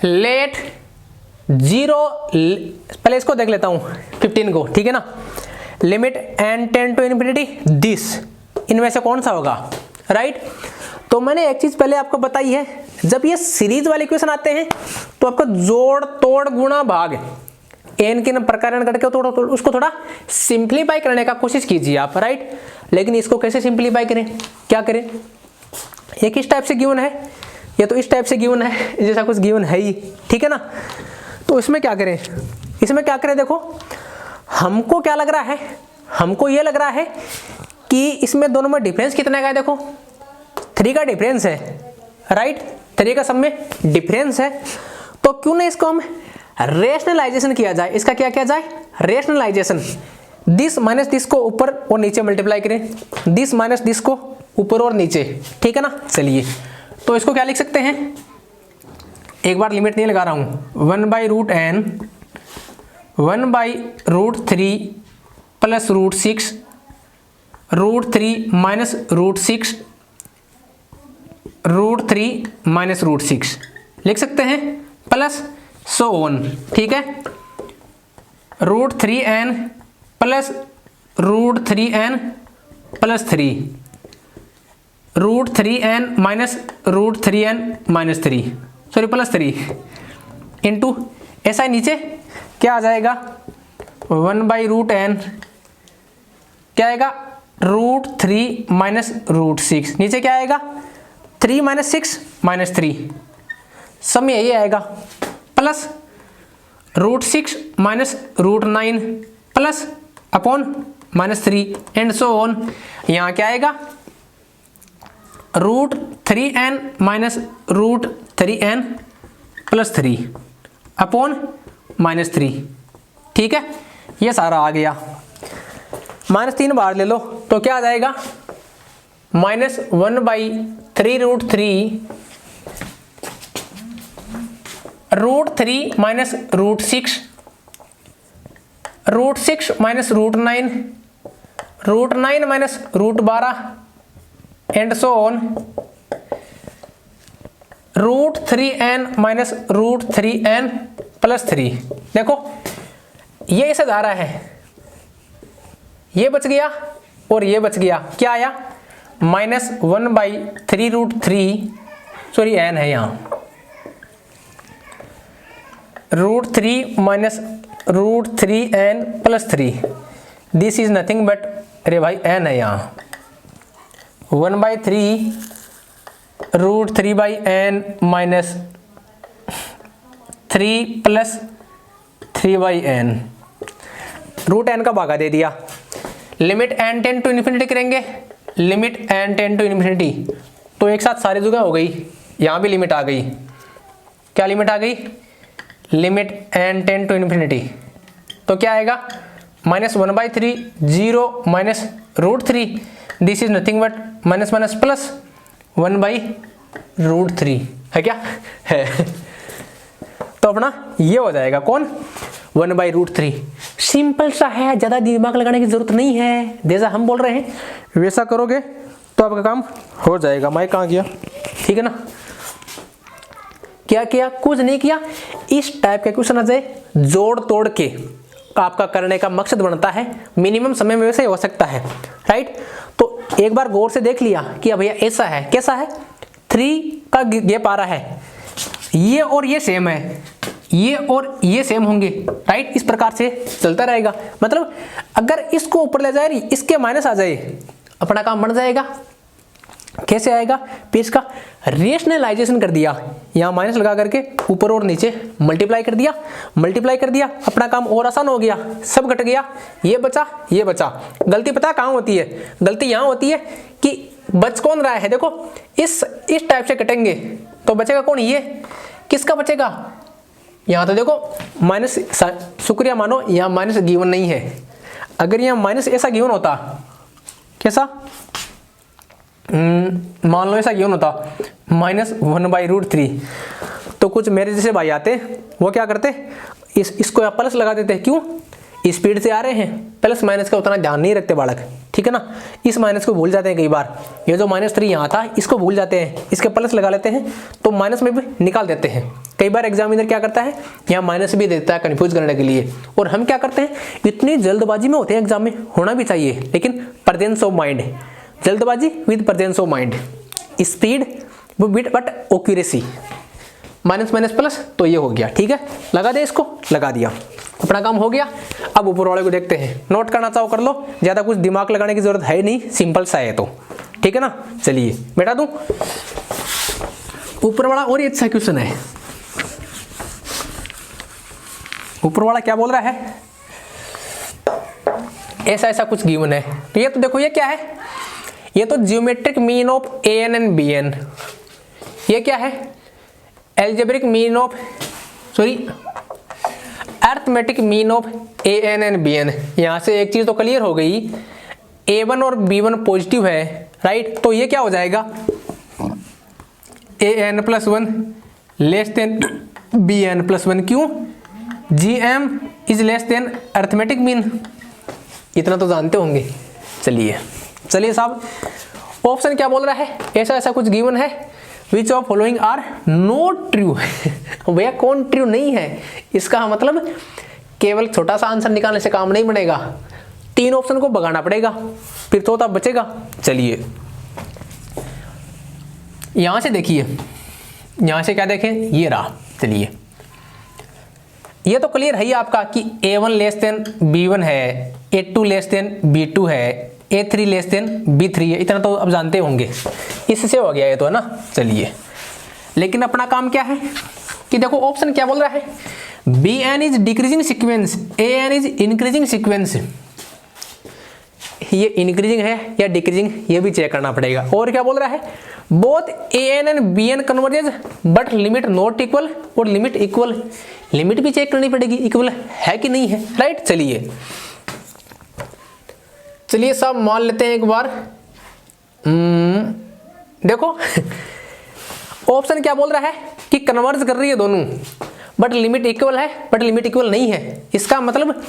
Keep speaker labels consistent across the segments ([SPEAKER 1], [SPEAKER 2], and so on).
[SPEAKER 1] Late 0, पहले इसको देख लेता हूँ 15 को, ठीक है ना। Limit n tend to infinity this, इनमें से कौन सा होगा, राइट। तो मैंने एक चीज पहले आपको बताई है, जब ये सीरीज वाले इक्वेशन आते हैं तो आपको जोड़ तोड़ गुणा भाग एन के प्रकरण करके उसको थोड़ा सिंप्लीफाई करने का कोशिश कीजिए आप, राइट। लेकिन इसको कैसे सिंप्लीफाई करें, क्या करें, ये किस टाइप से गिवन है, ये तो इस टाइप से गिवन है, जैसा कुछ गिवन है ही, ठीक है ना। तो इसमें क्या करें, इसमें क्या करें, देखो हमको क्या लग रहा है, हमको ये लग रहा है कि इसमें दोनों में डिफरेंस कितना है, देखो 3 का डिफरेंस है, राइट। 3 का सब में डिफरेंस है, तो क्यों ना इसको हम रेशनलाइजेशन किया जाए। इसका क्या किया जाए, रेशनलाइजेशन। दिस माइनस दिस को ऊपर और नीचे मल्टीप्लाई करें, दिस माइनस दिस को ऊपर और नीचे, ठीक है ना। चलिए तो इसको क्या लिख सकते हैं, एक बार लिमिट नहीं लगा रहा हूं, 1/√n 1/√3 प्लस √6 √3 माइनस √6 √3 माइनस √6 लिख सकते हैं, प्लस सो ऑन, ठीक है। √3n plus √3n plus 3 √3n minus √3n minus 3, sorry plus 3 into ऐसा नीचे क्या आ जाएगा, 1/√n क्या आएगा, √3 माइनस √6, नीचे क्या आएगा 3 माइनस 6 माइनस 3, सब में यही आएगा, plus √6 minus √9 plus upon minus 3 and so on. यहाँ क्या आएगा, √3n minus √3n plus 3 upon minus 3, ठीक है। ये सारा आ गया, माइनस 3 बार ले लो तो क्या आ जाएगा, minus 1/3√3 √3 minus √6 √6 minus √9 √9 minus √12 and so on, √3n minus √3n plus 3। देखो ये ऐसे जा रहा है, ये बच गया और ये बच गया, क्या आया, माइनस 1/3√3, सॉरी n है यहाँ, √3 minus √3n plus 3, this is nothing but, अरे भाई n है यहाँ, 1/3 √3/n minus 3 plus 3/n, √n का भागा दे दिया। Limit n tend to infinity करेंगे, limit n tend to infinity, तो एक साथ सारी जगह हो गई, यहाँ भी लिमिट आ गई, क्या लिमिट आ गई, limit n tend to infinity, तो क्या आएगा, minus 1/3 0 minus √3, this is nothing but minus minus plus 1/√3 है, क्या है। तो अपना ये हो जाएगा कौन, 1/√3। सिंपल सा है, ज्यादा दिमाग लगाने की जरूरत नहीं है, जैसा हम बोल रहे हैं वैसा करोगे तो आपका काम हो जाएगा। मैं कहाँ गया, ठीक है ना। क्या किया, कुछ नहीं किया, इस टाइप के क्वेश्चन आ जाए जोड़ तोड़ के आपका करने का मकसद बनता है, मिनिमम समय में वैसे हो सकता है, राइट। तो एक बार गौर से देख लिया कि भैया ऐसा है, कैसा है, 3 का गैप आ रहा है, ये और ये सेम है, ये और ये सेम होंगे, राइट। इस प्रकार से चलता रहेगा, मतलब अगर इसको ऊपर ले जाए, इसके माइनस आ जाए, अपना काम बन जाएगा। कैसे आएगा, पेज का रेशनलाइजेशन कर दिया, यहाँ माइनस लगा करके ऊपर और नीचे मल्टीप्लाई कर दिया, अपना काम और आसान हो गया, सब घट गया, ये बचा ये बचा। गलती पता कहाँ होती है, गलती यहाँ होती है कि बच कौन रहा है, देखो इस टाइप से कटेंगे तो बचेगा कौन, ये किसका बचेगा, यहाँ तो देखो माइनस, शुक्रिया मानो यहाँ माइनस गिवन नहीं है, अगर यहाँ माइनस ऐसा गिवन होता, कैसा, मान लो ऐसा गिवन होता माइनस 1/√3, तो कुछ मेरे जैसे भाई आते वो क्या करते, इसको यहाँ प्लस लगा देते, क्यों, स्पीड से आ रहे हैं, प्लस माइनस का उतना ध्यान नहीं रखते बालक, ठीक है ना। इस माइनस को भूल जाते हैं कई बार, ये जो -3 यहाँ था इसको भूल जाते हैं, इसके प्लस लगा लेते हैं तो माइनस में भी निकाल देते हैं, कई बार एग्जामिनर क्या करता है, यहाँ माइनस भी देता है कंफ्यूज करने के लिए, और हम क्या करते हैं, इतनी जल्दबाजी में होते हैं एग्जाम में, होना भी चाहिए लेकिन प्रेजेंस ऑफ माइंड, जल्दबाजी with presence of mind, speed with but accuracy, minus minus plus, तो ये हो गया। ठीक है, लगा दे इसको, लगा दिया, अपना काम हो गया। अब ऊपर वाले को देखते हैं, नोट करना चाहो कर लो, ज्यादा कुछ दिमाग लगाने की जरूरत है नहीं, सिंपल सा है तो, ठीक है ना। चलिए बैठा दूं ऊपर वाला, और ये अच्छा क्वेश्चन है। ऊपर वाला क्या बोल रहा है, ऐसा ऐसा कुछ गिवन है, तो ये तो देखो ये क्या है, ये तो geometric mean of A N and B N, ये क्या है, algebraic mean of, sorry arithmetic mean of A N and B N. यहां से एक चीज तो क्लियर हो गई, A1 और B1 पॉजिटिव है, राइट, तो ये क्या हो जाएगा, AN+1 लेस देन BN+1, क्यों, GM is less than arithmetic mean, इतना तो जानते होंगे। चलिए साहब, ऑप्शन क्या बोल रहा है, ऐसा ऐसा कुछ गिवन है, which of following are not true. भैया कौन ट्रू नहीं है, इसका मतलब केवल छोटा सा आंसर निकालने से काम नहीं बनेगा, 3 ऑप्शन को भगाना पड़ेगा, फिर चौथा बचेगा। चलिए यहां से देखिए, यहां से क्या देखें, ये रहा। चलिए ये तो क्लियर है ही आपका कि A1 लेस देन B1 है, A2 लेस देन B2 है, A3 लेस देन B3 है, इतना तो अब जानते होंगे, इससे हो गया ये तो, है ना। चलिए लेकिन अपना काम क्या है कि देखो ऑप्शन क्या बोल रहा है, BN is decreasing sequence, AN is increasing sequence, ये इंक्रीजिंग है या डिक्रीजिंग, ये भी चेक करना पड़ेगा। और क्या बोल रहा है, both AN and BN converges but limit not equal, और लिमिट इक्वल, लिमिट भी चेक करनी पड़ेगी इक्वल है कि नहीं है, राइट। चलिए सब मान लेते हैं एक बार। देखो ऑप्शन क्या बोल रहा है कि कन्वर्ज कर रही है दोनों, बट लिमिट इक्वल है, बट लिमिट इक्वल नहीं है, इसका मतलब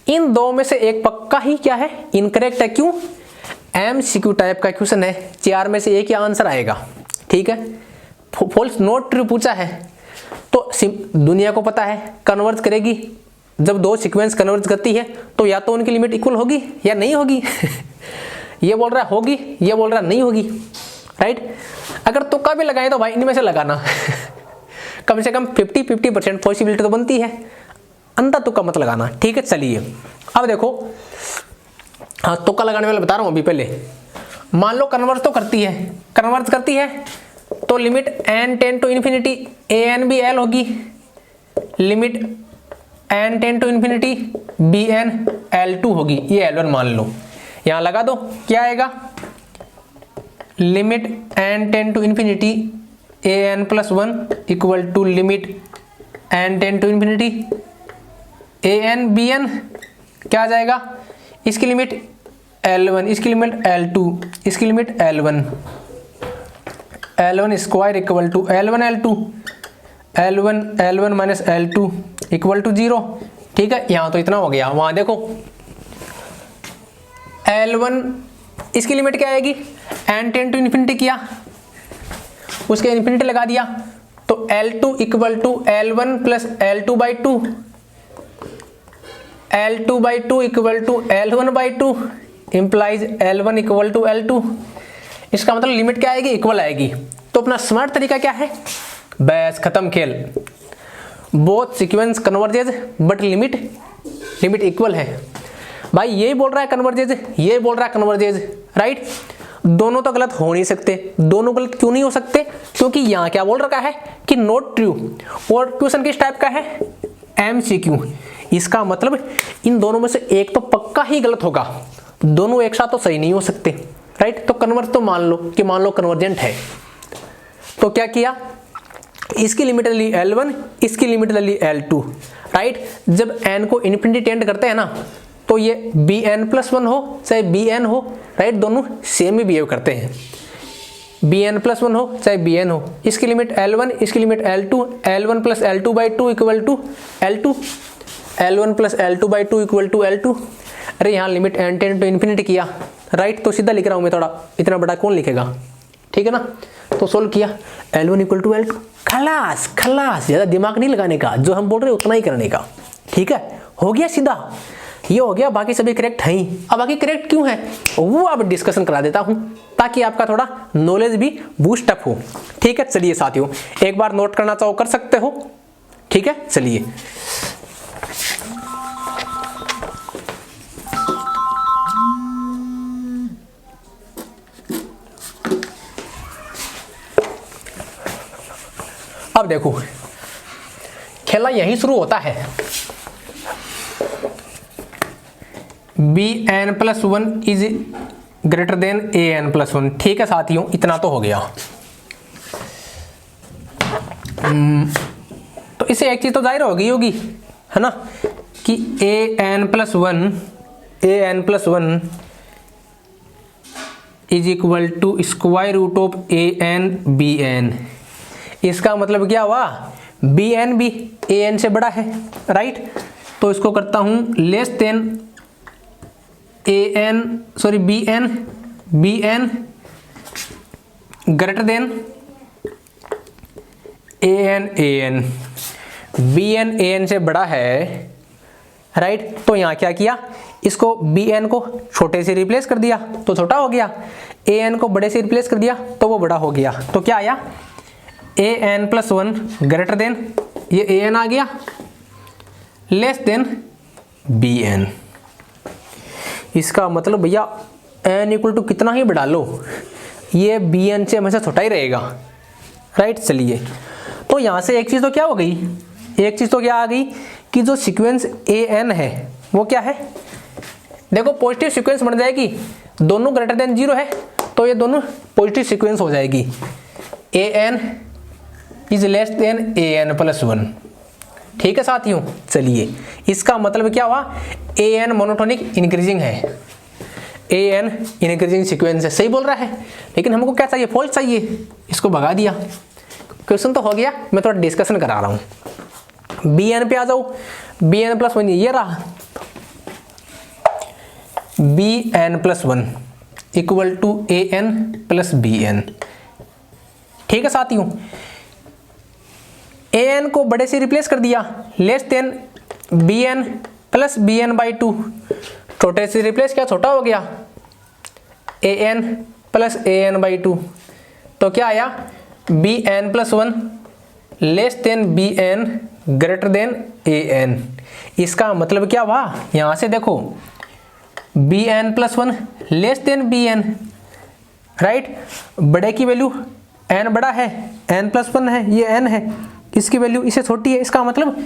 [SPEAKER 1] इन दो में से एक पक्का ही क्या है, इनकरेक्ट है। क्यों, MCQ टाइप का क्वेश्चन है, 4 में से एक ही आंसर आएगा, ठीक है। फॉल्स नॉट ट्रू पूछा है, तो दुनिया को पता है कन्वर्ज करेगी, जब 2 सीक्वेंस कन्वर्ज करती है तो या तो उनकी लिमिट इक्वल होगी या नहीं होगी। ये बोल रहा है होगी, ये बोल रहा है नहीं होगी, राइट। अगर तुक्का भी लगाए तो भाई इनमें से लगाना। कम से कम 50-50% पॉसिबिलिटी तो बनती है, अंधा तुक्का मत लगाना, ठीक है। चलिए अब देखो, हाँ तुक्का लगाने वाला बता रहा हूं अभी। पहले मान लो कन्वर्ज तो करती है, कन्वर्ज करती है तो limit n tend to infinity AN भी L होगी, limit n tend to infinity BN L2 होगी, ये L1 मान लो। यहां लगा दो, क्या आएगा, limit n tend to infinity AN+1 equal to limit n tend to infinity AN BN, क्या आ जाएगा, इसकी लिमिट L1, इसकी लिमिट L2, इसकी limit L1, L1 square equal to L1 L2, L1 minus L2 equal to 0, ठीक है। यहाँ तो इतना हो गया, वहाँ देखो L1 इसकी लिमिट क्या आएगी, n टेंड टू इन्फिनिटी किया, उसके इन्फिनिटी लगा दिया, तो L2 equal to L1 plus L2/2, L2/2 equal to L1/2 implies L1 equal to L2। इसका मतलब लिमिट क्या आएगी, इक्वल आएगी। तो अपना स्मार्ट तरीका क्या है, बस खत्म खेल, both sequence converges but limit equal है। भाई ये बोल रहा है कन्वर्जेज, ये बोल रहा है कन्वर्जेज, राइट। दोनों तो गलत हो नहीं सकते। दोनों गलत क्यों नहीं हो सकते, क्योंकि यहाँ क्या बोल रखा है कि नॉट ट्रू, और क्वेश्चन किस टाइप का है, MCQ। इसका मतलब इन दोनों में से एक तो पक्का ही गलत होगा, दोनों एक साथ तो सही नहीं हो सकते, राइट। तो कन्वर्ज तो मान लो कन्वर्जेंट है, तो क्या किया, इसकी लिमिट ले ली L1, इसकी लिमिट ले ली L2, राइट। जब n को इन्फिनिटी टेंड करते हैं ना, तो ये BN+1 हो चाहे BN हो, राइट, दोनों सेम ही बिहेव करते हैं। BN+1 हो चाहे BN हो, इसकी लिमिट L1, इसकी limit L2, L1 plus L2/2 equal to L2, L1 plus L2/2 equal to L2। अरे यहाँ limit n tend to infinity किया, राइट, तो सीधा लिख रहा हूँ मैं, थोड़ा इतना बड़ा कौन लिखेगा, ठीक है ना। तो सोल्व किया, L1 इक्वल टू L2, खलास खलास, ज्यादा दिमाग नहीं लगाने का, जो हम बोल रहे हैं उतना ही करने का, ठीक है। हो गया सीधा, ये हो गया, बाकी सभी करेक्ट है ही। अब बाकी करेक्ट क्यों है वो अब डिस्कशन करा देता हूं, ताकि आपका थोड़ा नॉलेज भी बूस्ट अप हो, ठीक है। चलिए साथियों, एक बार नोट करना चाहो कर सकते हो, ठीक है। चलिए अब देखो, खेला यहीं शुरू होता है। bn+1 is greater than an+1, ठीक है साथियों, इतना तो हो गया। तो इससे एक चीज तो जाहिर हो गई होगी, है ना, कि an+1 is equal to square root of an bn। इसका मतलब क्या हुआ, bn भी an से बड़ा है, राइट। तो इसको करता हूं less than bn greater than an। bn an से बड़ा है, राइट। तो यहाँ क्या किया, इसको bn को छोटे से रिप्लेस कर दिया तो छोटा हो गया, an को बड़े से रिप्लेस कर दिया तो वो बड़ा हो गया। तो क्या आया, an+1 ग्रेटर देन, ये an आ गया, लेस देन bn। इसका मतलब भैया n इक्वल टू कितना ही बढ़ा लो, ये bn से हमेशा छोटा ही रहेगा, राइट। चलिए, तो यहां से एक चीज तो क्या हो गई, एक चीज तो क्या आ गई कि जो सीक्वेंस an है वो क्या है, देखो पॉजिटिव सीक्वेंस बन जाएगी, दोनों ग्रेटर देन 0 है तो ये दोनों पॉजिटिव सीक्वेंस हो जाएगी। an is less than an+1, ठीक है साथियों। चलिए, इसका मतलब क्या हुआ, an मोनोटोनिक इंक्रीजिंग है, an इंक्रीजिंग सीक्वेंस है, सही बोल रहा है। लेकिन हमको क्या चाहिए, फॉल्स चाहिए, इसको भगा दिया। क्वेश्चन तो हो गया, मैं थोड़ा डिस्कशन करा रहा हूं। bn पे आ जाओ, bn+1 ये रहा, bn+1 इक्वल टू an+bn, ठीक है साथियों। an को बड़े से रिप्लेस कर दिया, लेस देन bn+bn/2, छोटे से रिप्लेस किया, छोटा हो गया, an+an/2। तो क्या आया, bn+1 less than bn greater than an। इसका मतलब क्या हुआ, यहां से देखो bn+1 less than bn, right. बड़े की वैल्यू n बड़ा है, n+1 है, ये n है, इसकी वैल्यू इससे छोटी है, इसका मतलब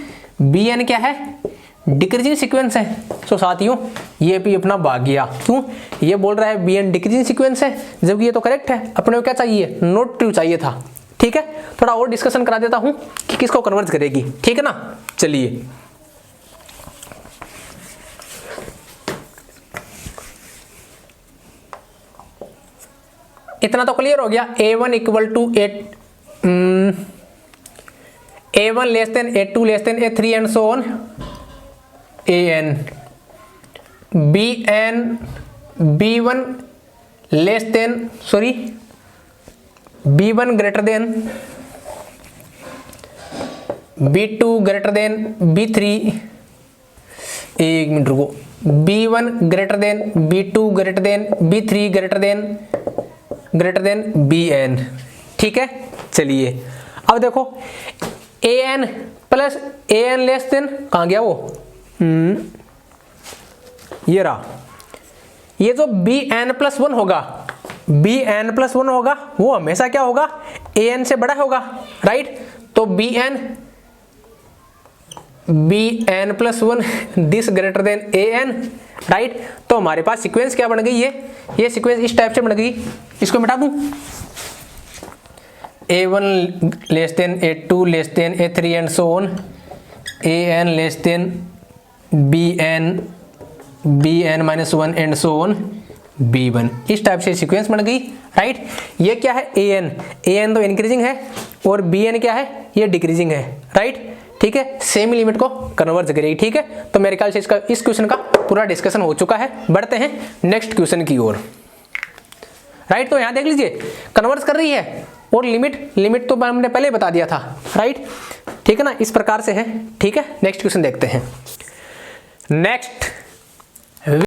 [SPEAKER 1] bn क्या है, डिक्रीजिंग सीक्वेंस है। तो साथियों ये भी अपना भाग गया, क्यों, ये बोल रहा है bn डिक्रीजिंग सीक्वेंस है, जबकि ये तो करेक्ट है। अपने को क्या चाहिए, नोट ट्रू चाहिए था, ठीक है। थोड़ा और डिस्कशन करा देता हूं कि किसको कन्वर्ट करेगी, ठीक है ना। चलिए, इतना तो क्लियर हो गया। a1 equal to a1 less than a2 less than a3 and so on an। b1 less than b1 greater than b2 greater than b3, एक मिनट रुको, b1 greater than b2 greater than b3 greater than bn, ठीक है। चलिए, अब देखो an plus an less than, कहाँ गया वो, ये रहा, ये जो bn+1 होगा, bn+1 होगा वो हमेशा क्या होगा, an से बड़ा होगा, राइट। तो bn+1 this greater than an, right. तो हमारे पास सीक्वेंस क्या बन गई, ये सीक्वेंस इस टाइप से बन गई, इसको मिटा दूं, a1 less than a2 less than a3 and so on an less then bn-1 and so on b1, इस टाइप से सीक्वेंस बन गई, राइट। ये क्या है, an तो इंक्रीजिंग है और bn क्या है, ये डिक्रीजिंग है, राइट, ठीक है। सेमी लिमिट को कन्वर्ज करेगी, ठीक है। तो मेरे ख्याल से इस क्वेश्चन का पूरा डिस्कशन हो चुका है। बढ़ते हैं नेक्स्ट क्वेश्चन की ओर, राइट। तो यहां देख लीजिए, कन्वर्ज कर रही है, और लिमिट तो हमने पहले ही बता दिया था, राइट। ठीक है ना, इस प्रकार से है। ठीक है, नेक्स्ट क्वेश्चन देखते हैं। नेक्स्ट